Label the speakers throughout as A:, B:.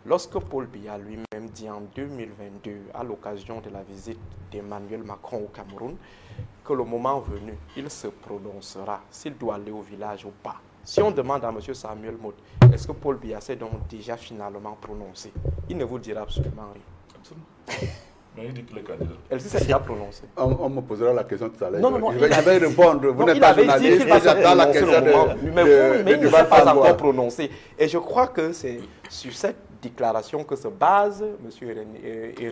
A: Lorsque Paul Biya lui-même dit en 2022, à l'occasion de la visite d'Emmanuel Macron au Cameroun, que le moment venu, il se prononcera s'il doit aller au village ou pas. Si on demande à M. Samuel Mott, est-ce que Paul Biya s'est donc déjà finalement prononcé, il ne vous dira absolument rien.
B: Absolument. Mais il dit qu'il est candidat.
A: Elle s'est déjà prononcée.
C: On me posera la question tout à l'heure.
A: Non,
C: je vais répondre. Vous n'êtes pas journaliste.
A: Mais il ne s'est pas encore prononcé. Et je crois que c'est sur cette déclaration que se base M.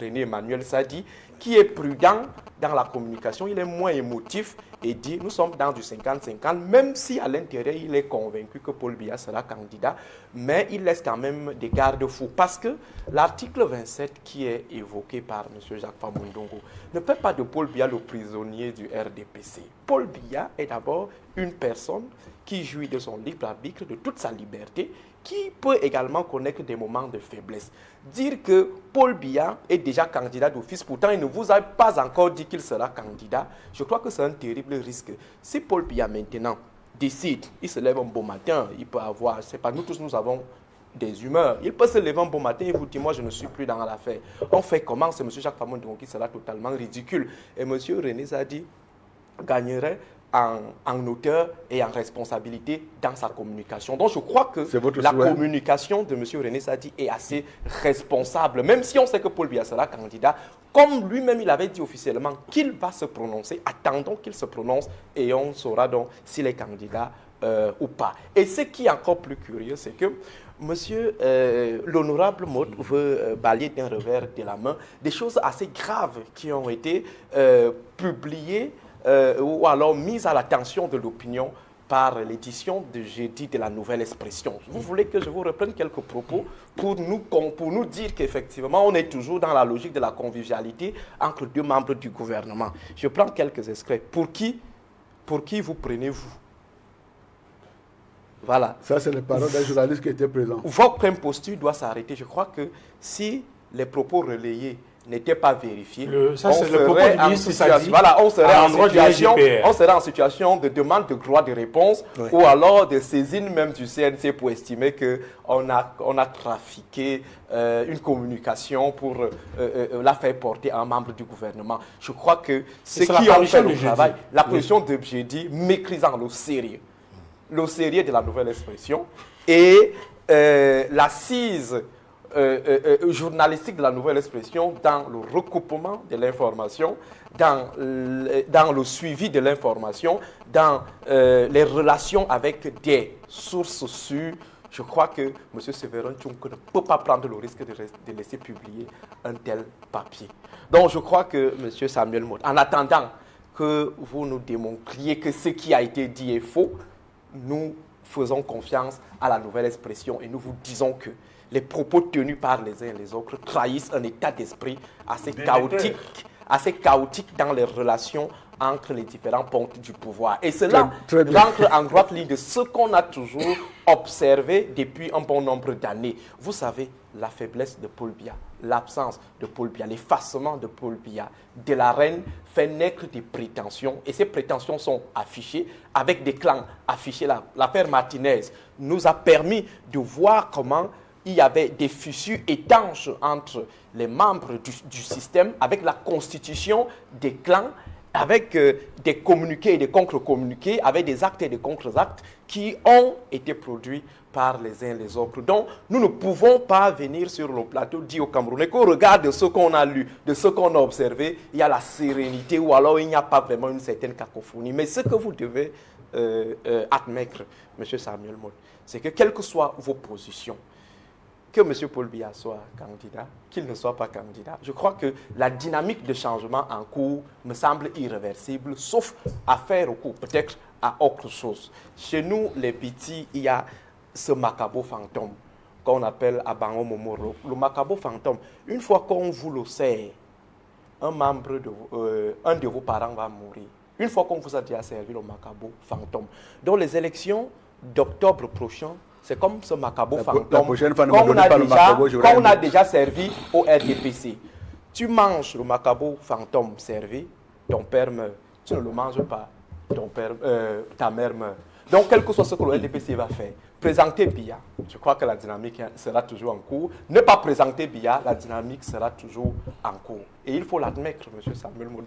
A: René Emmanuel Sadi, qui est prudent dans la communication, il est moins émotif et dit nous sommes dans du 50-50, même si à l'intérieur il est convaincu que Paul Biya sera candidat, mais il laisse quand même des garde-fous parce que l'article 27 qui est évoqué par M. Jacques Famondongo ne fait pas de Paul Biya le prisonnier du RDPC. Paul Biya est d'abord une personne qui jouit de son libre arbitre, de toute sa liberté, qui peut également connaître des moments de faiblesse. Dire que Paul Biya est déjà candidat d'office, pourtant il ne vous a pas encore dit qu'il sera candidat, je crois que c'est un terrible risque. Si Paul Biya maintenant décide, il se lève un beau matin, il peut avoir, c'est pas nous tous nous avons des humeurs, il peut se lever un bon matin et vous dire moi je ne suis plus dans l'affaire. On fait comment? C'est M. Jacques Famondongo qui sera totalement ridicule. Et M. René Sadi gagnerait en hauteur et en responsabilité dans sa communication. Donc je crois que la communication de M. René Sadi est assez responsable, même si on sait que Paul Biya sera candidat, comme lui-même il avait dit officiellement qu'il va se prononcer, attendons qu'il se prononce et on saura donc s'il est candidat ou pas. Et ce qui est encore plus curieux, c'est que Monsieur l'honorable Mott veut balayer d'un revers de la main des choses assez graves qui ont été publiées ou alors mise à l'attention de l'opinion par l'édition de jeudi de la Nouvelle Expression. Vous voulez que je vous reprenne quelques propos pour nous dire qu'effectivement, on est toujours dans la logique de la convivialité entre deux membres du gouvernement. Je prends quelques extraits. Pour qui vous prenez-vous? Voilà.
C: Ça, c'est les paroles d'un journaliste qui était présent.
A: Votre imposture doit s'arrêter. Je crois que si les propos relayés n'était pas vérifié, on serait en situation de demande de droit de réponse ou alors de saisine même du CNC pour estimer qu'on a trafiqué une communication pour la faire porter à un membre du gouvernement. Je crois que ceux qui ont fait le travail, la position de jeudi méprisant le sérieux de la Nouvelle Expression et l'assise journalistique de la Nouvelle Expression dans le recoupement de l'information, dans le suivi de l'information, dans les relations avec des sources sûres. Je crois que M. Séverin Tchonko ne peut pas prendre le risque de laisser publier un tel papier. Donc je crois que M. Samuel Mott, en attendant que vous nous démontriez que ce qui a été dit est faux, nous faisons confiance à la Nouvelle Expression et nous vous disons que les propos tenus par les uns et les autres trahissent un état d'esprit assez chaotique dans les relations entre les différents pontes du pouvoir. Et cela rentre en droite ligne de ce qu'on a toujours observé depuis un bon nombre d'années. Vous savez, la faiblesse de Paul Biya, l'absence de Paul Biya, l'effacement de Paul Biya de l'arène fait naître des prétentions. Et ces prétentions sont affichées avec des clans affichés. L'affaire Martinez nous a permis de voir comment il y avait des fissures étanches entre les membres du système, avec la constitution des clans, avec des communiqués et des contre-communiqués, avec des actes et des contre-actes qui ont été produits par les uns et les autres. Donc, nous ne pouvons pas venir sur le plateau dire aux Camerounais qu'au regard de ce qu'on a lu, de ce qu'on a observé, il y a la sérénité ou alors il n'y a pas vraiment une certaine cacophonie. Mais ce que vous devez admettre, M. Samuel Mott, c'est que quelles que soient vos positions, que M. Paul Biya soit candidat, qu'il ne soit pas candidat, je crois que la dynamique de changement en cours me semble irréversible, sauf à faire recours peut-être à autre chose. Chez nous, les petits, il y a ce macabo fantôme qu'on appelle Abango Momoro. Le macabo fantôme, une fois qu'on vous le sert, un de vos parents va mourir. Une fois qu'on vous a déjà servi le macabo fantôme. Donc les élections d'octobre prochain, c'est comme ce macabo fantôme qu'on a déjà servi au RDPC. Tu manges le macabo fantôme servi, ton père meurt. Tu ne le manges pas, ta mère meurt. Donc, quel que soit ce que le RDPC va faire, présenter BIA, je crois que la dynamique sera toujours en cours. Ne pas présenter BIA, la dynamique sera toujours en cours. Et il faut l'admettre, M. Samuel Maud.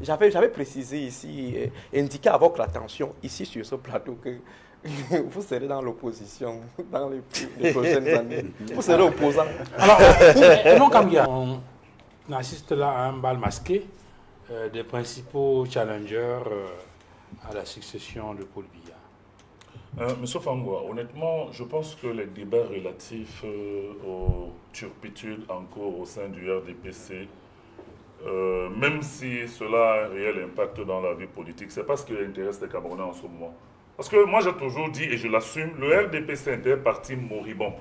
A: J'avais précisé ici, indiqué à votre attention, ici sur ce plateau, que vous serez dans l'opposition dans les prochaines années. Vous serez opposant.
D: Alors, non, Kamgia, on assiste là à un bal masqué des principaux challengers à la succession de Paul Biya.
B: Monsieur Fangwa, honnêtement, je pense que les débats relatifs aux turpitudes en cours au sein du RDPC, même si cela a un réel impact dans la vie politique, c'est pas ce qui intéresse les Camerounais en ce moment. Parce que moi j'ai toujours dit, et je l'assume, le RDPC est un parti moribond.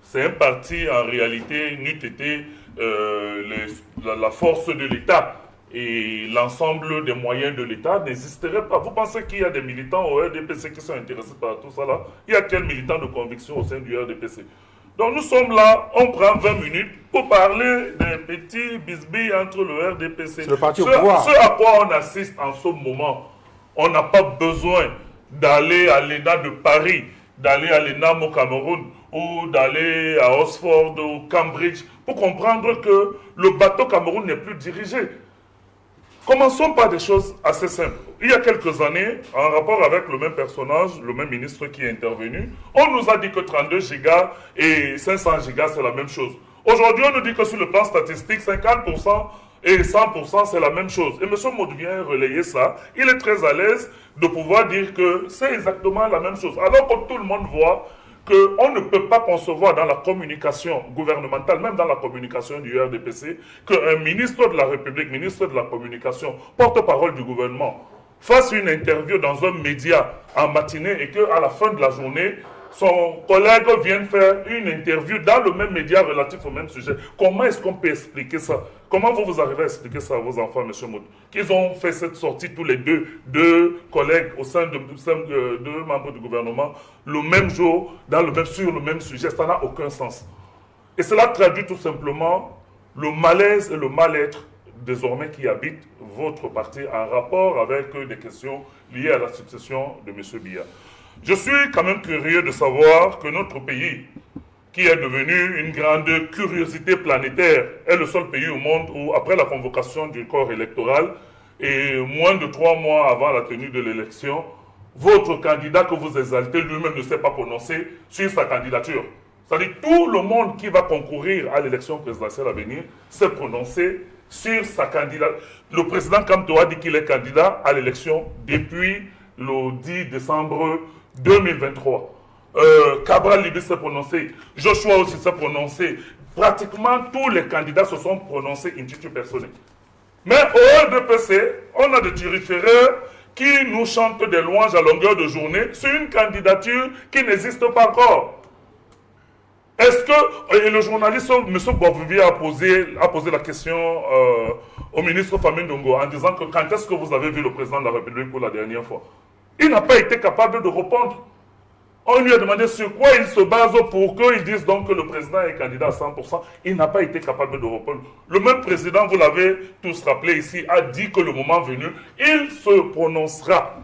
B: C'est un parti, en réalité, n'eût été la force de l'État et l'ensemble des moyens de l'État n'existerait pas. Vous pensez qu'il y a des militants au RDPC qui sont intéressés par tout ça là? Il y a quels militants de conviction au sein du RDPC? Donc nous sommes là, on prend 20 minutes pour parler des petits bisbilles entre le RDPC.
D: C'est le parti au pouvoir.
B: Ce à quoi on assiste en ce moment, on n'a pas besoin d'aller à l'ENA de Paris, d'aller à l'ENAM au Cameroun, ou d'aller à Oxford ou Cambridge, pour comprendre que le bateau Cameroun n'est plus dirigé. Commençons par des choses assez simples. Il y a quelques années, en rapport avec le même personnage, le même ministre qui est intervenu, on nous a dit que 32 gigas et 500 gigas, c'est la même chose. Aujourd'hui, on nous dit que sur le plan statistique, 50% et 100%, c'est la même chose. Et M. Maud vient relayer ça. Il est très à l'aise de pouvoir dire que c'est exactement la même chose. Alors que tout le monde voit qu'on ne peut pas concevoir dans la communication gouvernementale, même dans la communication du RDPC, qu'un ministre de la République, ministre de la Communication, porte-parole du gouvernement, fasse une interview dans un média en matinée et qu'à la fin de la journée, son collègue vienne faire une interview dans le même média relatif au même sujet. Comment est-ce qu'on peut expliquer ça? Comment vous arrivez à expliquer ça à vos enfants, M. Maud? Qu'ils ont fait cette sortie tous les deux collègues au sein de deux membres du gouvernement, le même jour, sur le même sujet. Ça n'a aucun sens. Et cela traduit tout simplement le malaise et le mal-être désormais qui habitent votre parti en rapport avec des questions liées à la succession de M. Biya. Je suis quand même curieux de savoir que notre pays, qui est devenu une grande curiosité planétaire, est le seul pays au monde où, après la convocation du corps électoral et moins de 3 mois avant la tenue de l'élection, votre candidat que vous exaltez lui-même ne s'est pas prononcé sur sa candidature. C'est-à-dire tout le monde qui va concourir à l'élection présidentielle à venir s'est prononcé sur sa candidature. Le président Kamto a dit qu'il est candidat à l'élection depuis le 10 décembre 2023. Cabral Libé s'est prononcé, Joshua aussi s'est prononcé. Pratiquement tous les candidats se sont prononcés in situ personnel. Mais au RDPC, on a des turiféraires qui nous chantent des louanges à longueur de journée sur une candidature qui n'existe pas encore. Est-ce que, et le journaliste M. Bovivier a posé la question au ministre Famine Ndongo en disant que quand est-ce que vous avez vu le président de la République pour la dernière fois? Il n'a pas été capable de répondre. On lui a demandé sur quoi il se base pour qu'ils disent donc que le président est candidat à 100%. Il n'a pas été capable de répondre. Le même président, vous l'avez tous rappelé ici, a dit que le moment venu, il se prononcera.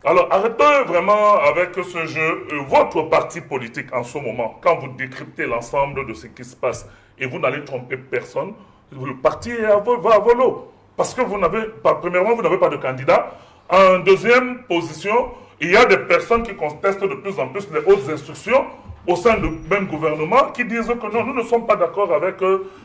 B: Alors arrêtez vraiment avec ce jeu. Votre parti politique en ce moment, quand vous décryptez l'ensemble de ce qui se passe et vous n'allez tromper personne, le parti va à volo. Parce que premièrement, vous n'avez pas de candidat. En deuxième position, il y a des personnes qui contestent de plus en plus les hautes instructions au sein du même gouvernement qui disent que non, nous ne sommes pas d'accord avec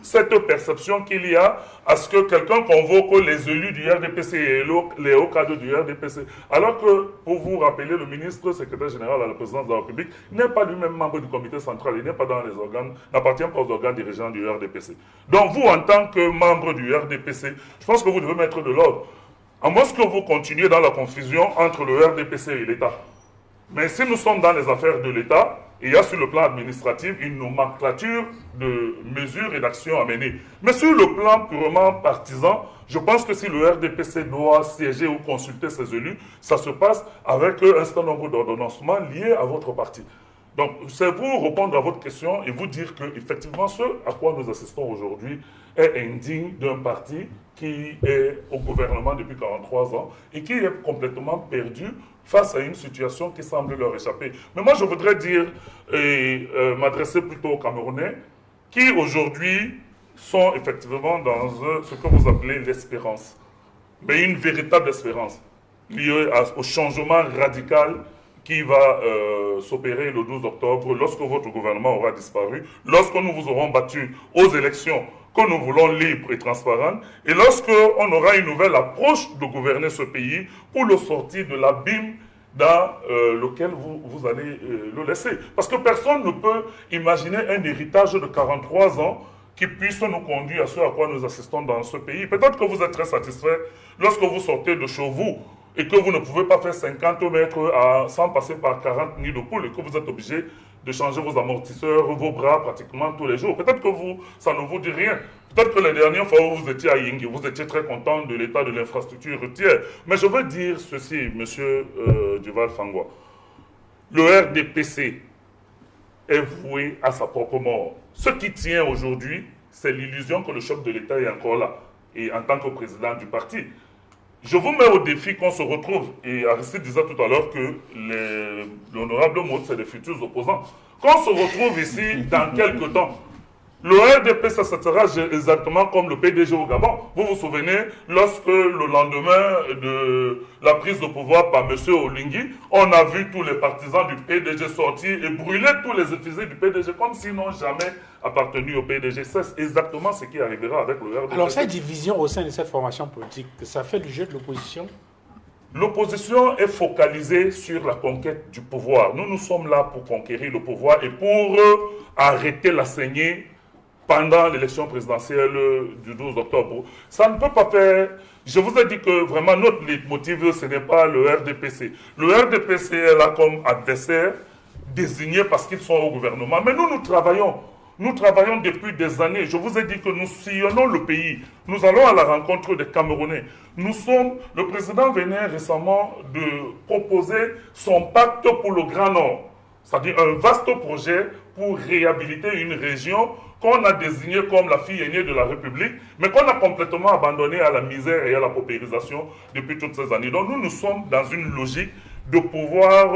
B: cette perception qu'il y a à ce que quelqu'un convoque les élus du RDPC et les hauts cadres du RDPC. Alors que, pour vous rappeler, le ministre secrétaire général à la présidence de la République n'est pas lui-même membre du comité central, il n'est pas dans les organes, n'appartient pas aux organes dirigeants du RDPC. Donc vous, en tant que membre du RDPC, je pense que vous devez mettre de l'ordre. À moins que vous continuez dans la confusion entre le RDPC et l'État. Mais si nous sommes dans les affaires de l'État, il y a sur le plan administratif une nomenclature de mesures et d'actions à mener. Mais sur le plan purement partisan, je pense que si le RDPC doit siéger ou consulter ses élus, ça se passe avec un certain nombre d'ordonnancements liés à votre parti. Donc, c'est pour répondre à votre question et vous dire que effectivement, ce à quoi nous assistons aujourd'hui est indigne d'un parti qui est au gouvernement depuis 43 ans et qui est complètement perdu face à une situation qui semble leur échapper. Mais moi, je voudrais dire et m'adresser plutôt aux Camerounais qui aujourd'hui sont effectivement dans ce que vous appelez l'espérance, mais une véritable espérance liée au changement radical qui va s'opérer le 12 octobre, lorsque votre gouvernement aura disparu, lorsque nous vous aurons battu aux élections que nous voulons libres et transparentes, et lorsque on aura une nouvelle approche de gouverner ce pays pour le sortir de l'abîme dans lequel vous allez le laisser. Parce que personne ne peut imaginer un héritage de 43 ans qui puisse nous conduire à ce à quoi nous assistons dans ce pays. Peut-être que vous êtes très satisfait lorsque vous sortez de chez vous et que vous ne pouvez pas faire 50 mètres sans passer par 40 nids de poules et que vous êtes obligé de changer vos amortisseurs, vos bras pratiquement tous les jours. Peut-être que ça ne vous dit rien. Peut-être que la dernière fois où vous étiez à Yingi, vous étiez très content de l'état de l'infrastructure routière. Mais je veux dire ceci, monsieur Duval Fangwa. Le RDPC est voué à sa propre mort. Ce qui tient aujourd'hui, c'est l'illusion que le chef de l'État est encore là, et en tant que président du parti. Je vous mets au défi qu'on se retrouve, et Aristide disait tout à l'heure que l'honorable Maud, c'est des futurs opposants. Qu'on se retrouve ici dans quelques temps, le RDP, ça sera exactement comme le PDG au Gabon. Vous vous souvenez, lorsque le lendemain de la prise de pouvoir par M. Olingi, on a vu tous les partisans du PDG sortir et brûler tous les effigies du PDG comme s'ils n'ont jamais appartenu au PDG. C'est exactement ce qui arrivera avec le RDP.
D: Alors cette division au sein de cette formation politique, ça fait du jeu de l'opposition?
B: L'opposition est focalisée sur la conquête du pouvoir. Nous sommes là pour conquérir le pouvoir et pour arrêter la saignée pendant l'élection présidentielle du 12 octobre. Ça ne peut pas faire... Je vous ai dit que vraiment notre leitmotiv, ce n'est pas le RDPC. Le RDPC est là comme adversaire, désigné parce qu'ils sont au gouvernement. Mais nous travaillons. Nous travaillons depuis des années. Je vous ai dit que nous sillonnons le pays. Nous allons à la rencontre des Camerounais. Le président venait récemment de proposer son pacte pour le Grand Nord. C'est-à-dire un vaste projet pour réhabiliter une région qu'on a désignée comme la fille aînée de la République, mais qu'on a complètement abandonnée à la misère et à la paupérisation depuis toutes ces années. Donc nous sommes dans une logique de pouvoir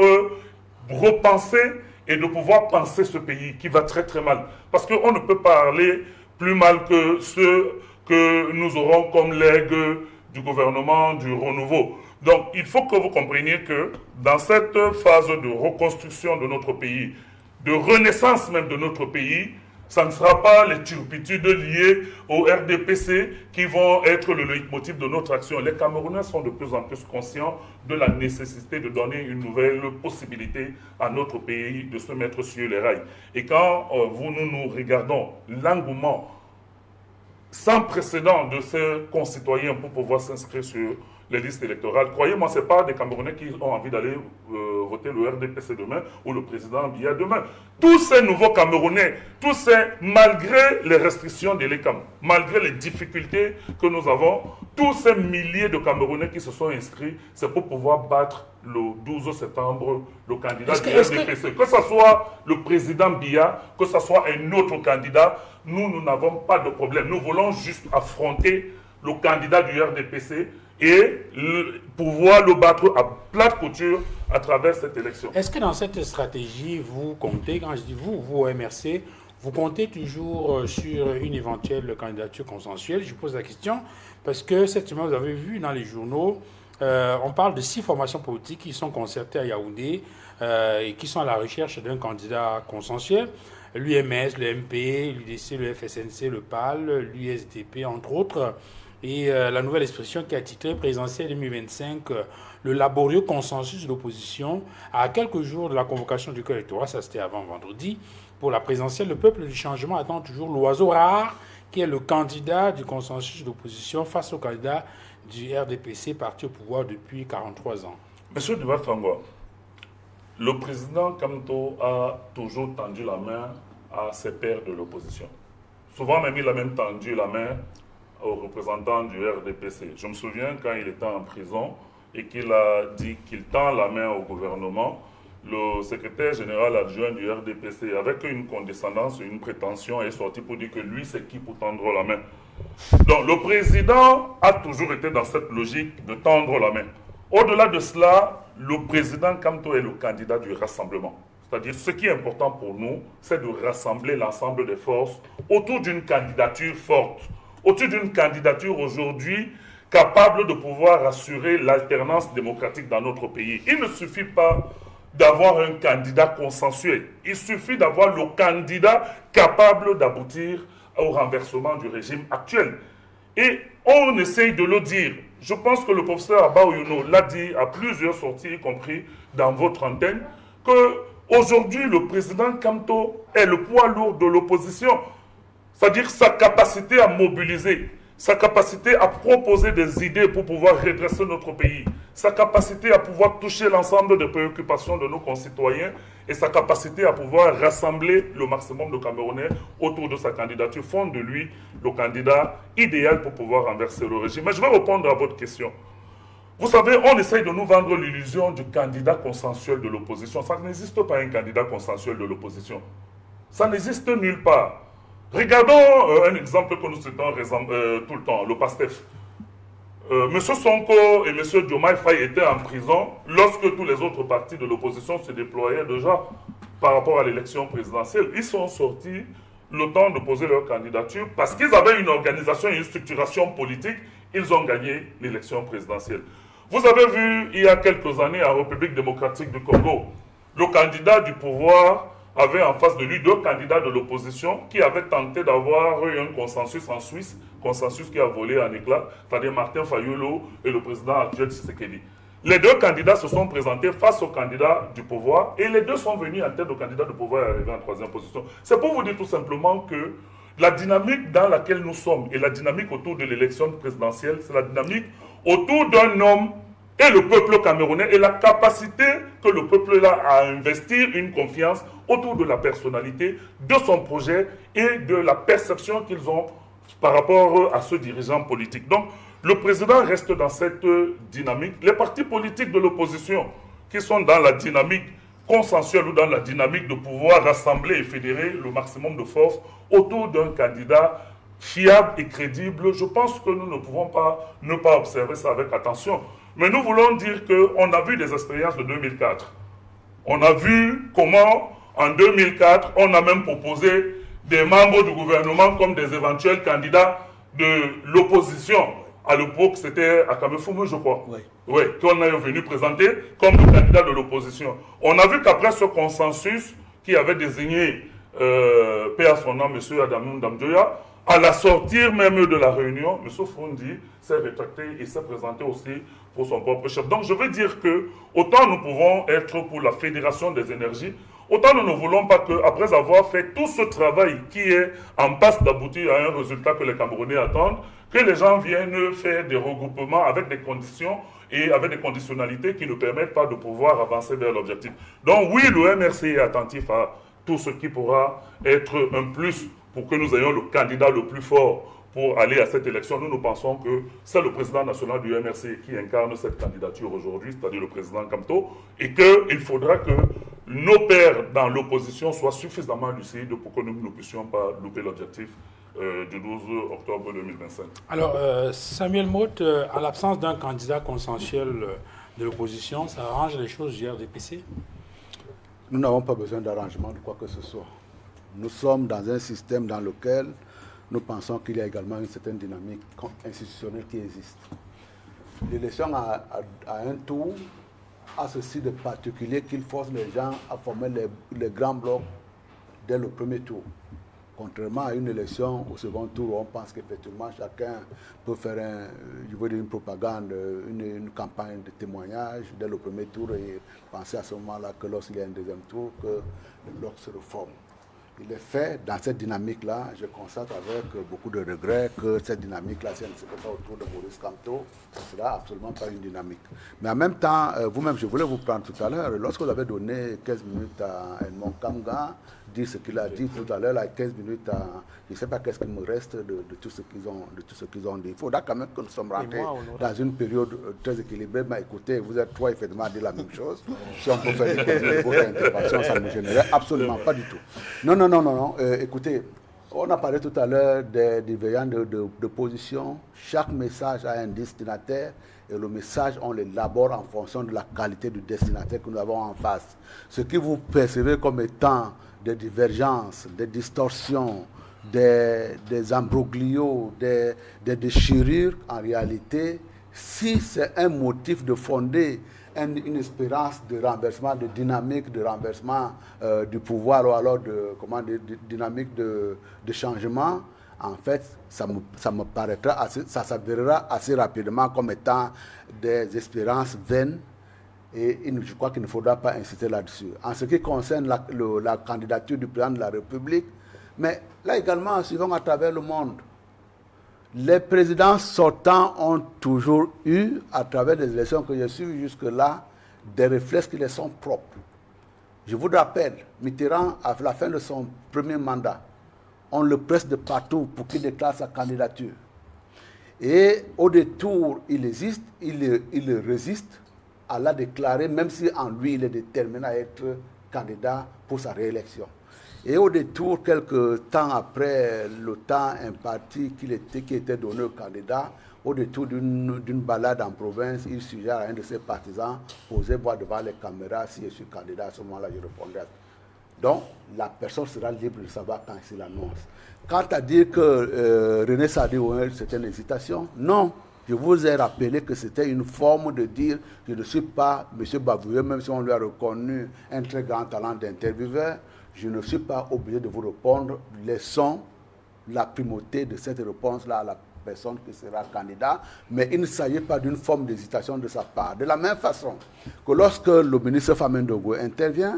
B: repenser et de pouvoir penser ce pays qui va très très mal. Parce qu'on ne peut pas parler plus mal que ceux que nous aurons comme legs du gouvernement du renouveau. Donc il faut que vous compreniez que dans cette phase de reconstruction de notre pays, de renaissance même de notre pays, ça ne sera pas les turpitudes liées au RDPC qui vont être le leitmotiv de notre action. Les Camerounais sont de plus en plus conscients de la nécessité de donner une nouvelle possibilité à notre pays de se mettre sur les rails. Et quand nous regardons l'engouement sans précédent de ces concitoyens pour pouvoir s'inscrire sur les listes électorales, croyez-moi, ce n'est pas des Camerounais qui ont envie d'aller voter le RDPC demain ou le président Biya demain. Tous ces nouveaux Camerounais, malgré les restrictions de l'ECAM, malgré les difficultés que nous avons, tous ces milliers de Camerounais qui se sont inscrits, c'est pour pouvoir battre le 12 septembre le candidat du RDPC. Que ce soit le président Biya, que ce soit un autre candidat, nous n'avons pas de problème. Nous voulons juste affronter le candidat du RDPC et pouvoir le battre à plate couture à travers cette élection.
D: Est-ce que dans cette stratégie, vous comptez, quand je dis vous MRC, vous comptez toujours sur une éventuelle candidature consensuelle? Je pose la question parce que cette semaine, vous avez vu dans les journaux, on parle de 6 formations politiques qui sont concertées à Yaoundé et qui sont à la recherche d'un candidat consensuel. L'UMS, le MP, l'UDC, le FSNC, le PAL, l'USDP, entre autres. Et la nouvelle expression qui a titré présidentielle 2025, le laborieux consensus de l'opposition, à quelques jours de la convocation du corps électoral, ça c'était avant vendredi, pour la présidentielle, le peuple du changement attend toujours l'oiseau rare, qui est le candidat du consensus de l'opposition face au candidat du RDPC, parti au pouvoir depuis 43 ans.
B: Monsieur Duval Fangwa, le président Kamto a toujours tendu la main à ses pairs de l'opposition. Souvent même, il a même tendu la main aux représentants du RDPC. Je me souviens quand il était en prison et qu'il a dit qu'il tend la main au gouvernement, le secrétaire général adjoint du RDPC, avec une condescendance, une prétention, est sorti pour dire que lui, c'est qui pour tendre la main. Donc, le président a toujours été dans cette logique de tendre la main. Au-delà de cela, le président Kamto est le candidat du rassemblement. C'est-à-dire, ce qui est important pour nous, c'est de rassembler l'ensemble des forces autour d'une candidature forte, autour d'une candidature aujourd'hui capable de pouvoir assurer l'alternance démocratique dans notre pays. Il ne suffit pas d'avoir un candidat consensuel. Il suffit d'avoir le candidat capable d'aboutir au renversement du régime actuel. Et on essaye de le dire. Je pense que le professeur Abba Ouyono l'a dit à plusieurs sorties, y compris dans votre antenne, qu'aujourd'hui, le président Kamto est le poids lourd de l'opposition. C'est-à-dire sa capacité à mobiliser, sa capacité à proposer des idées pour pouvoir redresser notre pays, sa capacité à pouvoir toucher l'ensemble des préoccupations de nos concitoyens et sa capacité à pouvoir rassembler le maximum de Camerounais autour de sa candidature font de lui le candidat idéal pour pouvoir renverser le régime. Mais je vais répondre à votre question. Vous savez, on essaye de nous vendre l'illusion du candidat consensuel de l'opposition. Ça n'existe pas un candidat consensuel de l'opposition. Ça n'existe nulle part. Regardons un exemple que nous citons tout le temps, le PASTEF. M. Sonko et M. Diomaye Faye étaient en prison lorsque tous les autres partis de l'opposition se déployaient déjà par rapport à l'élection présidentielle. Ils sont sortis le temps de poser leur candidature parce qu'ils avaient une organisation et une structuration politique. Ils ont gagné l'élection présidentielle. Vous avez vu il y a quelques années en République démocratique du Congo, le candidat du pouvoir avait en face de lui deux candidats de l'opposition qui avaient tenté d'avoir eu un consensus en Suisse, consensus qui a volé en éclats, c'est-à-dire Martin Fayulu et le président actuel Tshisekedi. Les deux candidats se sont présentés face au candidat du pouvoir et les deux sont venus en tête au candidat du pouvoir et arrivés en troisième position. C'est pour vous dire tout simplement que la dynamique dans laquelle nous sommes et la dynamique autour de l'élection présidentielle, c'est la dynamique autour d'un homme et le peuple camerounais et la capacité que le peuple a à investir une confiance autour de la personnalité, de son projet et de la perception qu'ils ont par rapport à ce dirigeant politique. Donc, le président reste dans cette dynamique. Les partis politiques de l'opposition qui sont dans la dynamique consensuelle ou dans la dynamique de pouvoir rassembler et fédérer le maximum de force autour d'un candidat fiable et crédible, je pense que nous ne pouvons pas ne pas observer ça avec attention. Mais nous voulons dire qu'on a vu des expériences de 2004. On a vu comment, en 2004, on a même proposé des membres du gouvernement comme des éventuels candidats de l'opposition. À l'époque, c'était à Kamefoumou, je crois. Oui, qu'on est venu présenter comme le candidat de l'opposition. On a vu qu'après ce consensus qui avait désigné, paix à son nom, M. Adamou Ndamdjoya, à la sortir même de la réunion, M. Foundi s'est rétracté et s'est présenté aussi pour son propre chef. Donc je veux dire que autant nous pouvons être pour la fédération des énergies, autant nous ne voulons pas qu'après avoir fait tout ce travail qui est en passe d'aboutir à un résultat que les Camerounais attendent, que les gens viennent faire des regroupements avec des conditions et avec des conditionnalités qui ne permettent pas de pouvoir avancer vers l'objectif. Donc oui, le MRC est attentif à tout ce qui pourra être un plus pour que nous ayons le candidat le plus fort pour aller à cette élection. Nous pensons que c'est le président national du MRC qui incarne cette candidature aujourd'hui, c'est-à-dire le président Kamto, et qu'il faudra que nos pairs dans l'opposition soient suffisamment lucides pour que nous ne puissions pas louper l'objectif du 12 octobre 2025. Alors,
D: Samuel Motte, en l'absence d'un candidat consensuel de l'opposition, ça arrange les choses du RDPC?
C: Nous n'avons pas besoin d'arrangement de quoi que ce soit. Nous sommes dans un système dans lequel nous pensons qu'il y a également une certaine dynamique institutionnelle qui existe. L'élection à un tour a ceci de particulier qu'il force les gens à former les grands blocs dès le premier tour. Contrairement à une élection au second tour, où on pense qu'effectivement chacun peut faire une propagande, une campagne de témoignage dès le premier tour et penser à ce moment-là que lorsqu'il y a un deuxième tour, que le bloc se reforme. Il est fait dans cette dynamique-là. Je constate avec beaucoup de regrets que cette dynamique-là, si elle ne se fait pas autour de Maurice Kamto, ce sera absolument pas une dynamique. Mais en même temps, vous-même, je voulais vous prendre tout à l'heure, lorsque vous avez donné 15 minutes à Edmond Kamga, dire ce qu'il a dit tout à l'heure, là, 15 minutes à... Je ne sais pas qu'est-ce qu'il me reste de tout ce qu'ils ont dit. Il faudra quand même que nous sommes rentrés dans une période très équilibrée. Mais écoutez, vous êtes trois effectivement à dire la même chose. Si on peut faire des interventions, ça ne me gênerait absolument pas du tout. Non. Écoutez, on a parlé tout à l'heure des variantes de position. Chaque message a un destinataire et le message, on l'élabore en fonction de la qualité du destinataire que nous avons en face. Ce que vous percevez comme étant des divergences, des distorsions, des imbroglios, des déchirures, en réalité, si c'est un motif de fonder une espérance de renversement, de dynamique de renversement du pouvoir ou alors de dynamique de changement, en fait, ça me paraîtra ça s'avérera assez rapidement comme étant des espérances vaines. Et je crois qu'il ne faudra pas insister là-dessus. En ce qui concerne la candidature du président de la République, mais là également, suivant à travers le monde, les présidents sortants ont toujours eu, à travers les élections que j'ai suivies jusque-là, des réflexes qui les sont propres. Je vous rappelle, Mitterrand, à la fin de son premier mandat, on le presse de partout pour qu'il déclare sa candidature. Et au détour, il résiste à la déclarer, même si en lui, il est déterminé à être candidat pour sa réélection. Et au détour, quelques temps après le temps imparti qui était donné au candidat, au détour d'une balade en province, il suggère à un de ses partisans, posez-moi devant les caméras, si je suis candidat, à ce moment-là, je répondrai. Donc, la personne sera libre de savoir quand il l'annonce. Quant à dire que René Sadi, c'était une hésitation, non. Je vous ai rappelé que c'était une forme de dire je ne suis pas M. Babouye, même si on lui a reconnu un très grand talent d'intervieweur, je ne suis pas obligé de vous répondre. Laissons la primauté de cette réponse-là à la personne qui sera candidat, mais il ne s'agit pas d'une forme d'hésitation de sa part. De la même façon que lorsque le ministre Famen Dogo intervient,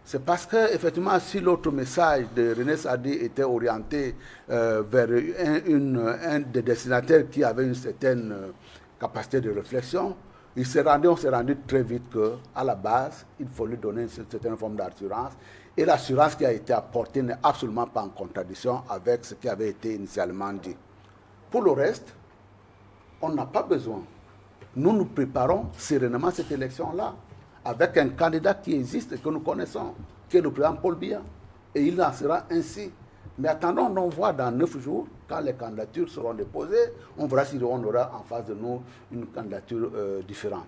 C: c'est parce que, effectivement, si l'autre message de René Sadi était orienté vers un des destinataires qui avait une certaine capacité de réflexion, on s'est rendu très vite qu'à la base, il faut lui donner une certaine forme d'assurance. Et l'assurance qui a été apportée n'est absolument pas en contradiction avec ce qui avait été initialement dit. Pour le reste, on n'a pas besoin. Nous préparons sereinement cette élection-là, avec un candidat qui existe et que nous connaissons, qui est le président Paul Biya. Et il en sera ainsi. Mais attendons, on voit dans 9 jours, quand les candidatures seront déposées, on verra si on aura en face de nous une candidature différente.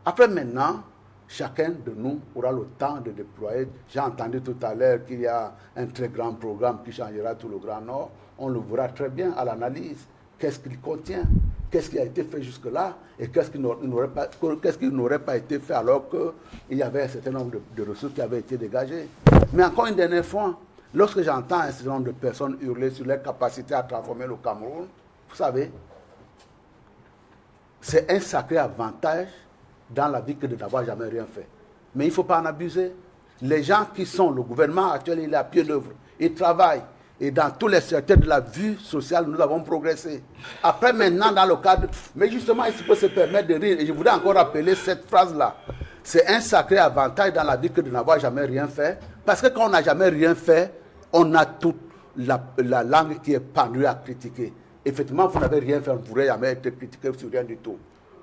C: Après maintenant, chacun de nous aura le temps de déployer. J'ai entendu tout à l'heure qu'il y a un très grand programme qui changera tout le Grand Nord. On le verra très bien à l'analyse. Qu'est-ce qu'il contient? Qu'est-ce qui a été fait jusque-là et qu'est-ce qui n'aurait pas été fait alors qu'il y avait un certain nombre de ressources qui avaient été dégagées. Mais encore une dernière fois, lorsque j'entends un certain nombre de personnes hurler sur leur capacité à transformer le Cameroun, vous savez, c'est un sacré avantage dans la vie que de n'avoir jamais rien fait. Mais il ne faut pas en abuser. Les gens qui sont, le gouvernement actuel, il est à pied d'œuvre, il travaille. Et dans tous les secteurs de la vie sociale, nous avons progressé. Après, maintenant, dans le cadre... Mais justement, il peut se permettre de rire. Et je voudrais encore rappeler cette phrase-là. C'est un sacré avantage dans la vie que de n'avoir jamais rien fait. Parce que quand on n'a jamais rien fait, on a toute la langue qui est pendue à critiquer. Effectivement, vous n'avez rien fait, vous ne pourrez jamais être critiqué sur rien du tout.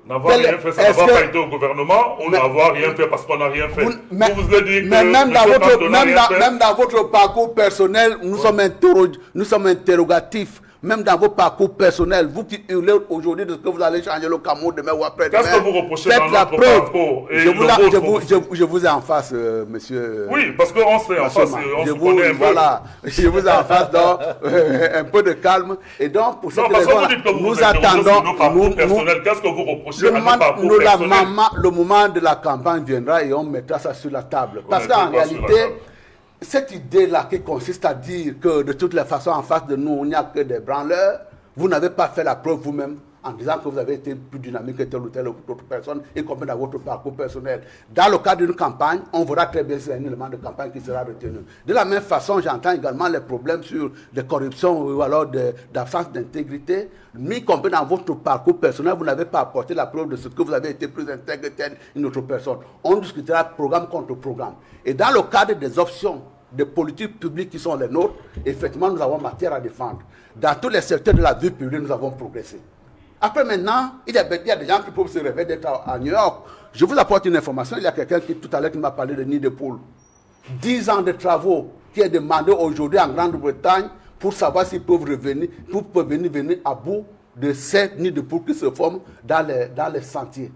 B: N'avoir rien fait, ça n'avoir pas été au gouvernement, ou n'avoir rien fait parce qu'on n'a rien fait.
C: Mais
B: même
C: dans votre parcours personnel, nous sommes interrogatifs. Même dans vos parcours personnels, vous qui hurlez aujourd'hui de ce que vous allez changer le Cameroun demain ou après-demain.
B: Qu'est-ce que vous reprochez dans notre parcours et
C: je vous ai en face, monsieur.
B: Oui, parce qu'on sait en face, on se connaît un peu.
C: Voilà, je vous ai en face, donc un peu de calme. Et donc, pour cette raison, nous attendons.
B: Nos parcours personnels, qu'est-ce que vous reprochez à nos parcours personnels?
C: Le moment de la campagne viendra et on mettra ça sur la table. Parce qu'en réalité, cette idée-là qui consiste à dire que de toutes les façons en face de nous, il n'y a que des branleurs, vous n'avez pas fait la preuve vous-même en disant que vous avez été plus dynamique que telle ou telle autre personne, y compris dans votre parcours personnel. Dans le cadre d'une campagne, on verra très bien si c'est un élément de campagne qui sera retenu. De la même façon, j'entends également les problèmes sur des corruptions ou alors d'absence d'intégrité, y compris dans votre parcours personnel, vous n'avez pas apporté la preuve de ce que vous avez été plus intègre que telle une autre personne. On discutera programme contre programme. Et dans le cadre des options de politiques publiques qui sont les nôtres, effectivement, nous avons matière à défendre. Dans tous les secteurs de la vie publique, nous avons progressé. Après, maintenant, il y a des gens qui peuvent se rêver d'être à New York. Je vous apporte une information. Il y a quelqu'un qui, tout à l'heure, qui m'a parlé de nid de poule. 10 ans de travaux qui est demandé aujourd'hui en Grande-Bretagne pour savoir s'ils peuvent revenir, venir à bout de ces nids de poule qui se forment dans les sentiers.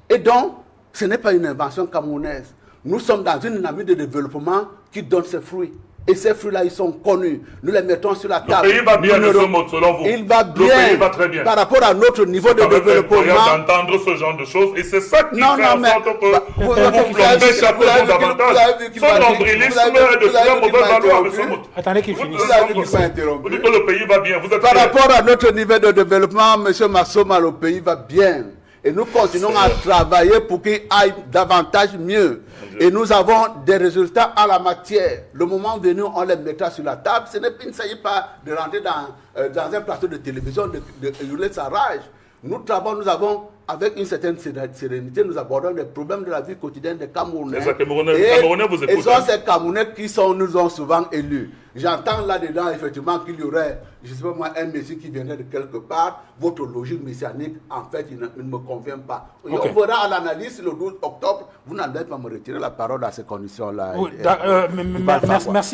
C: Et donc, ce n'est pas une invention camerounaise. Nous sommes dans une dynamique de développement qui donne ses fruits. Et ces fruits-là, ils sont connus. Nous les mettons sur la table.
B: Le pays va bien, selon vous.
C: Il va bien.
B: Le pays va très bien.
C: Par rapport à notre niveau de développement.
B: D'entendre ce genre de choses. Et c'est ça qui fait en sorte que
C: vous
B: plombez chaque fois davantage. Son nombrilisme est de très mauvaise valeur, M. Mout.
D: Attendez qu'il finisse.
B: Vous dites que le pays va bien.
C: Par rapport à notre niveau de développement, M. Massoma, le pays va bien. Et nous continuons à travailler pour qu'il aille davantage mieux. Et nous avons des résultats à la matière. Le moment venu, on les mettra sur la table. Il ne s'agit pas de rentrer dans un plateau de télévision, de hurler sa rage. Nous avons, avec une certaine sérénité, nous abordons les problèmes de la vie quotidienne des Camerounais.
B: Les Camerounais vous écoutent.
C: Et sont ces Camerounais qui nous ont souvent élus. J'entends là-dedans, effectivement, qu'il y aurait, je ne sais pas moi, un messie qui viendrait de quelque part. Votre logique messianique, en fait, il ne me convient pas. Okay. On verra à l'analyse le 12 octobre. Vous n'allez pas me retirer la parole dans ces conditions-là.
D: Oui,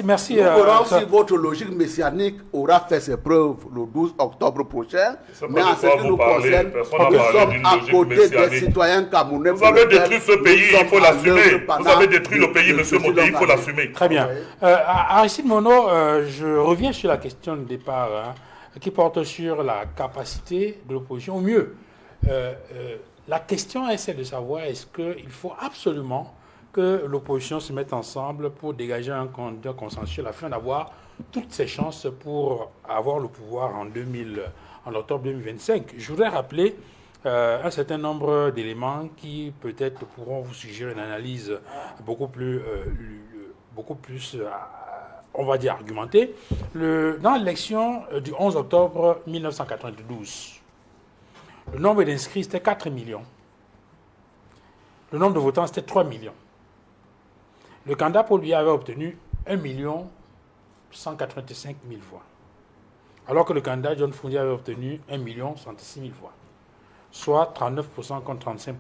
D: merci.
C: Nous verrons si votre logique messianique aura fait ses preuves le 12 octobre prochain. Mais en ce qui nous concerne, nous sommes à côté des citoyens camerounais.
B: Vous avez détruit ce pays, il faut l'assumer. Vous avez détruit le pays, M. Moté, il faut l'assumer.
D: Très bien. Aristide Monod, je reviens sur la question de départ qui porte sur la capacité de l'opposition. Au mieux, la question est celle de savoir est-ce qu'il faut absolument que l'opposition se mette ensemble pour dégager un candidat consensuel afin d'avoir toutes ses chances pour avoir le pouvoir en octobre 2025. Je voudrais rappeler un certain nombre d'éléments qui peut-être pourront vous suggérer une analyse beaucoup plus on va dire argumentée. Dans l'élection du 11 octobre 1992, le nombre d'inscrits c'était 4 millions. Le nombre de votants c'était 3 millions. Le candidat Paul Biya avait obtenu 1 185 000 voix. Alors que le candidat John Fundi avait obtenu 1 166 000 voix. Soit 39% contre 35%.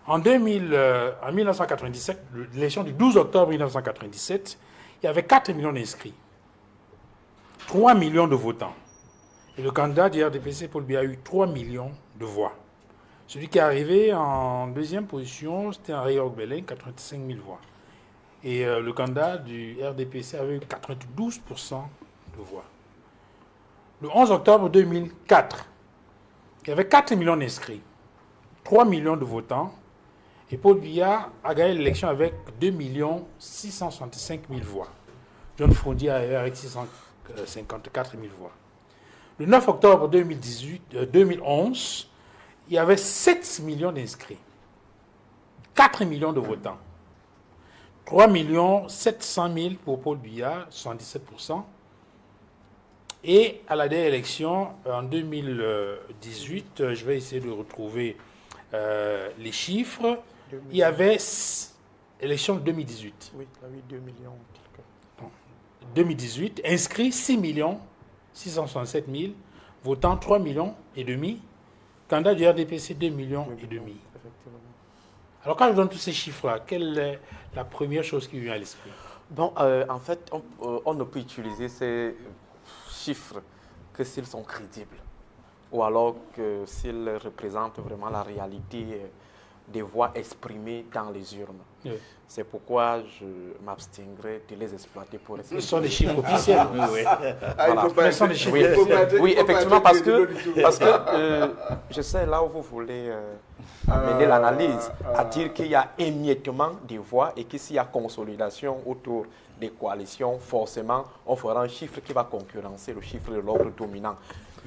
D: En 1997, l'élection du 12 octobre 1997, il y avait 4 millions d'inscrits, 3 millions de votants. Et le candidat du RDPC, Paul Biya, a eu 3 millions de voix. Celui qui est arrivé en deuxième position, c'était Henri Ogbelin, 85 000 voix. Et le candidat du RDPC avait eu 92% de voix. Le 11 octobre 2004, il y avait 4 millions d'inscrits, 3 millions de votants, et Paul Biya a gagné l'élection avec 2 665 000 voix. John Fundi avec 654 000 voix. Le 9 octobre 2011, il y avait 7 millions d'inscrits, 4 millions de votants, 3 700 000 pour Paul Biya, 77%. Et à la dernière élection, en 2018, je vais essayer de retrouver les chiffres. Il y avait élection 2018.
A: Oui, il y a eu 2 millions.
D: 2018, inscrits 6 667 000, votants 3 millions et demi, candidat du RDPC 2 millions et demi. Alors quand je donne tous ces chiffres-là, quelle est la première chose qui vient à l'esprit?
A: Bon, en fait, on ne peut utiliser ces chiffres que s'ils sont crédibles, ou alors que s'ils représentent vraiment la réalité des voix exprimées dans les urnes. Oui. C'est pourquoi je m'abstiendrai de les exploiter pour essayer.
D: Ce sont des chiffres officiels. Oui.
A: Voilà.
D: Ce sont des chiffres
A: oui, effectivement, parce que je sais là où vous voulez amener l'analyse, à dire qu'il y a émiettement des voix et que s'il y a consolidation autour des coalitions, forcément, on fera un chiffre qui va concurrencer le chiffre de l'ordre dominant.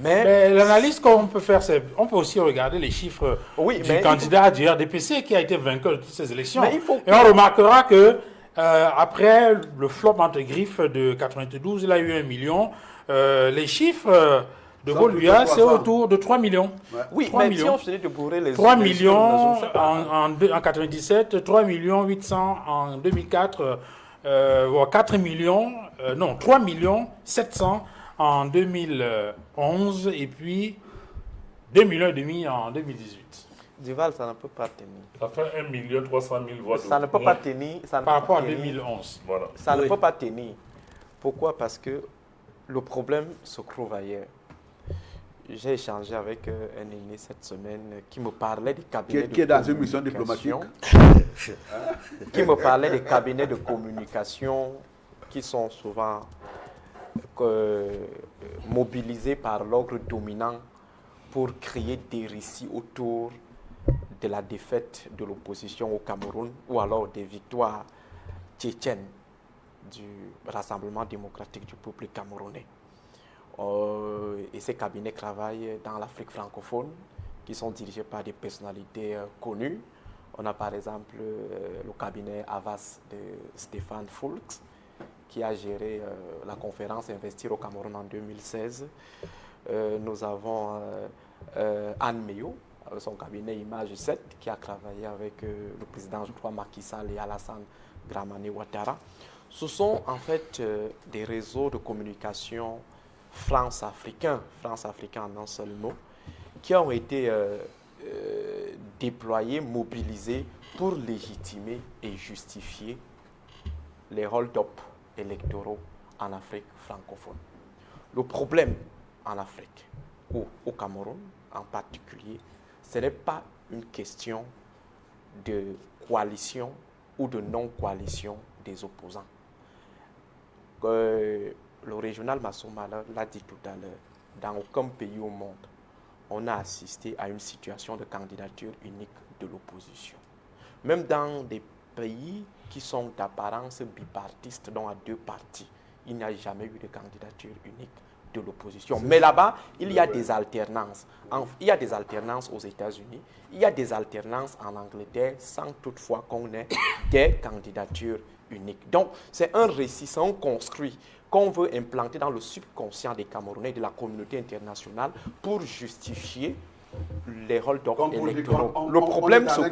D: Mais l'analyse qu'on peut faire, c'est on peut aussi regarder les chiffres du candidat du RDPC qui a été vainqueur de toutes ces élections. Et on remarquera que après le flop entre griffes de 92, il a eu 1 million. Les chiffres de Gaulle-Luya, c'est autour de 3 millions.
A: Ouais. Oui, 3 mais millions. Si on finit de bourrer les
D: 3 millions en 97, 3 millions 800 en 2004, 4 millions, 3 millions 700 en 2011 et puis 2,5 millions en 2018.
A: Duval, ça ne peut pas tenir.
B: Ça fait 1 300 000 voix.
A: Ça ne peut pas tenir.
D: Par rapport à 2011.
B: Voilà.
A: Ça ne peut pas tenir. Pourquoi? Parce que le problème se trouve ailleurs. J'ai échangé avec un aîné cette semaine qui me parlait des cabinets
C: qui est dans une mission diplomatique.
A: Qui me parlait des cabinets de communication qui sont souvent mobilisés par l'ordre dominant pour créer des récits autour de la défaite de l'opposition au Cameroun ou alors des victoires tchétchènes du Rassemblement démocratique du peuple camerounais. Et ces cabinets travaillent dans l'Afrique francophone, qui sont dirigés par des personnalités connues. On a par exemple le cabinet Havas de Stéphane Foulks, qui a géré la conférence Investir au Cameroun en 2016. Nous avons Anne Meyo, son cabinet Image 7, qui a travaillé avec le président, je crois, Macky Sall et Alassane Dramane Ouattara. Ce sont en fait des réseaux de communication France-africains en un seul mot, qui ont été déployés, mobilisés pour légitimer et justifier les hold-up électoraux en Afrique francophone. Le problème en Afrique, ou au Cameroun en particulier, ce n'est pas une question de coalition ou de non-coalition des opposants. Le régional Massouma l'a dit tout à l'heure, dans aucun pays au monde, on a assisté à une situation de candidature unique de l'opposition. Même dans des pays qui sont d'apparence bipartiste, dont à 2 partis, il n'y a jamais eu de candidature unique de l'opposition. Mais là-bas, il y a des alternances. Il y a des alternances aux États-Unis, il y a des alternances en Angleterre, sans toutefois qu'on ait des candidatures uniques. Donc, c'est un récit, c'est un construit qu'on veut implanter dans le subconscient des Camerounais et de la communauté internationale pour justifier les hold-up électoraux. Le problème se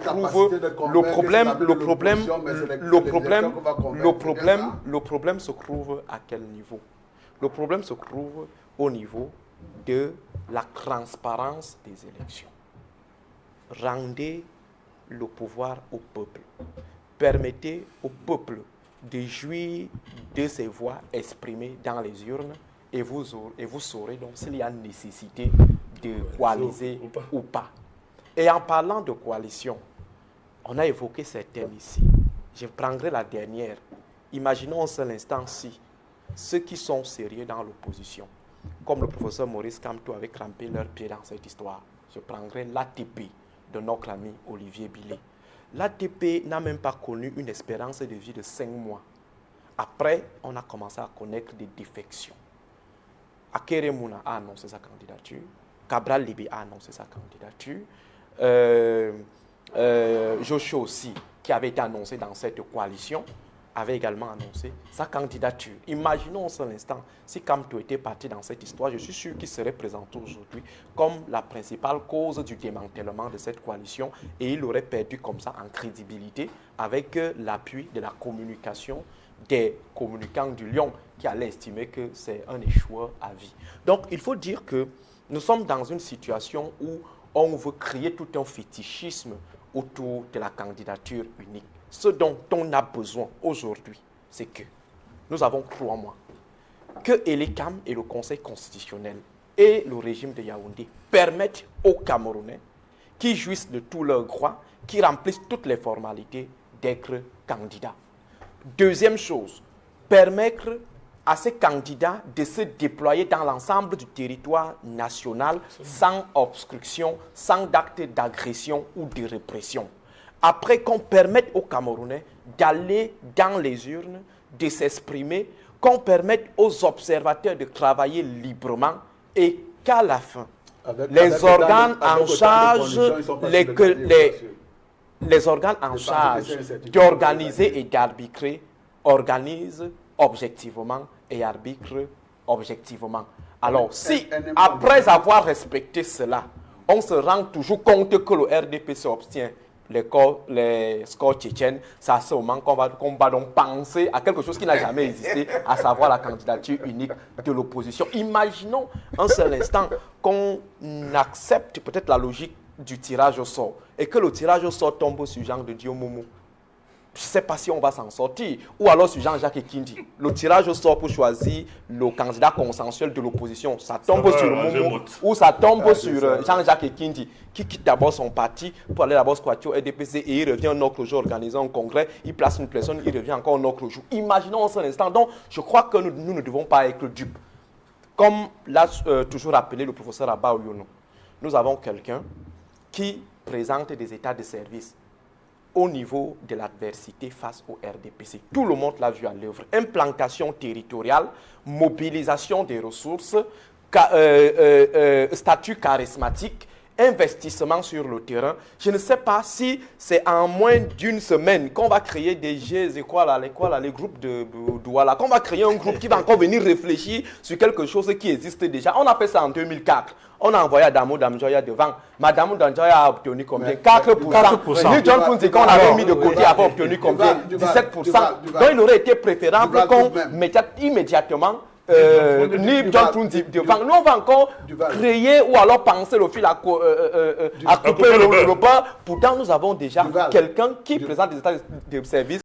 A: trouve à quel niveau? Le problème se trouve au niveau de la transparence des élections. Rendez le pouvoir au peuple. Permettez au peuple de jouir de ses voix exprimées dans les urnes et vous saurez donc s'il y a nécessité de coaliser ou pas. Et en parlant de coalition, on a évoqué certaines ici. Je prendrai la dernière. Imaginons un seul instant si ceux qui sont sérieux dans l'opposition, comme le professeur Maurice Kamto avait crampé leurs pieds dans cette histoire, je prendrai l'ATP de notre ami Olivier Billet. L'ATP n'a même pas connu une espérance de vie de 5 mois. Après, on a commencé à connaître des défections. Akere Mouna a annoncé sa candidature. Cabral Libé a annoncé sa candidature. Joshua aussi, qui avait été annoncé dans cette coalition, avait également annoncé sa candidature. Imaginons un seul instant, si Kamto était parti dans cette histoire, je suis sûr qu'il serait présenté aujourd'hui comme la principale cause du démantèlement de cette coalition et il aurait perdu comme ça en crédibilité avec l'appui de la communication des communicants du Lion qui allaient estimer que c'est un échoueur à vie. Donc il faut dire que nous sommes dans une situation où on veut créer tout un fétichisme autour de la candidature unique. Ce dont on a besoin aujourd'hui, c'est que nous avons 3 mois, que Elecam et le Conseil constitutionnel et le régime de Yaoundé permettent aux Camerounais qui jouissent de tous leurs droits, qui remplissent toutes les formalités d'être candidats. Deuxième chose, permettre à ces candidats de se déployer dans l'ensemble du territoire national sans obstruction, sans acte d'agression ou de répression. Après qu'on permette aux Camerounais d'aller dans les urnes, de s'exprimer, qu'on permette aux observateurs de travailler librement et qu'à la fin, les
C: avec
A: organes
C: autant de
A: en charge,
C: conditions, ils sont pas sur le cahier,
A: les organes en
C: Je pense que
A: charge
C: c'est une certitude.
A: d'organiser et d'arbitrer organisent objectivement et arbitrent objectivement. Alors, si après avoir respecté cela, on se rend toujours compte que le RDPC obtient les scores tchétchènes, c'est à ce moment qu'on va donc penser à quelque chose qui n'a jamais existé, à savoir la candidature unique de l'opposition. Imaginons un seul instant qu'on accepte peut-être la logique du tirage au sort et que le tirage au sort tombe sur Jean de Dieu Momo. Je ne sais pas si on va s'en sortir. Ou alors sur Jean-Jacques Ekindi. Le tirage au sort pour choisir le candidat consensuel de l'opposition, ça tombe sur Momo ou ça tombe sur Jean-Jacques Ekindi, qui quitte d'abord son parti pour aller d'abord squatter au RDPC et il revient un autre jour organiser un congrès, il place une personne, il revient encore un autre jour. Imaginons un seul instant. Donc, je crois que nous ne devons pas être dupes. Comme l'a toujours rappelé le professeur Abba Ouyono, nous avons quelqu'un qui présente des états de service au niveau de l'adversité face au RDPC. Tout le monde l'a vu à l'œuvre. Implantation territoriale, mobilisation des ressources, statut charismatique, investissement sur le terrain. Je ne sais pas si c'est en moins d'une semaine qu'on va créer des GES et les groupes de Douala, qu'on va créer un groupe qui va encore venir réfléchir sur quelque chose qui existe déjà. On a fait ça en 2004. On a envoyé Adamo Damjoya devant. Madame Damjoya a obtenu combien? 4%. Ni John Funzi, qu'on avait mis de côté, avait obtenu combien? 17%. Donc il aurait été préférable qu'on mette immédiatement ni John Funzi devant. Nous, on va encore créer ou alors penser le fil à couper le repas. Pourtant, nous avons déjà quelqu'un qui présente des états de service